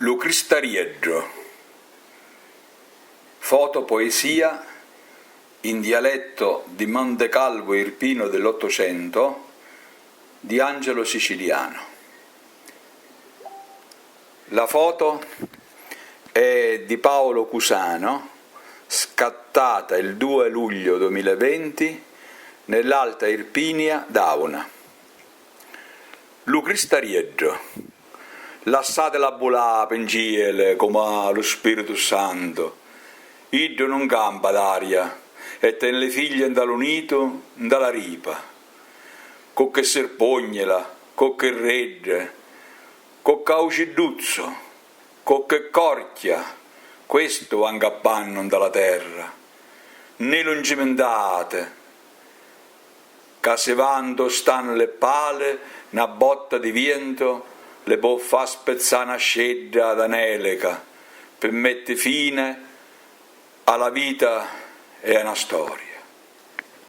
Lu Cristariedro, fotopoesia in dialetto di Montecalvo Irpino dell'Ottocento di Angelo Siciliano. La foto è di Paolo Cusano, scattata il 2 luglio 2020 nell'Alta Irpinia d'Auna. Lu Cristariedro, lasciate la bulà pengiele come lo Spirito Santo, iddio non campa d'aria e ten le figlie dall'unito dalla ripa, cocche serpognela, cocche redde, cocche auciduzzo, cocche corchia, questo angappanno dalla terra, né lungimentate, che se vanto stanno le pale, una botta di vento le può far spezzare una scedda d'anelica per mettere fine alla vita e a una storia.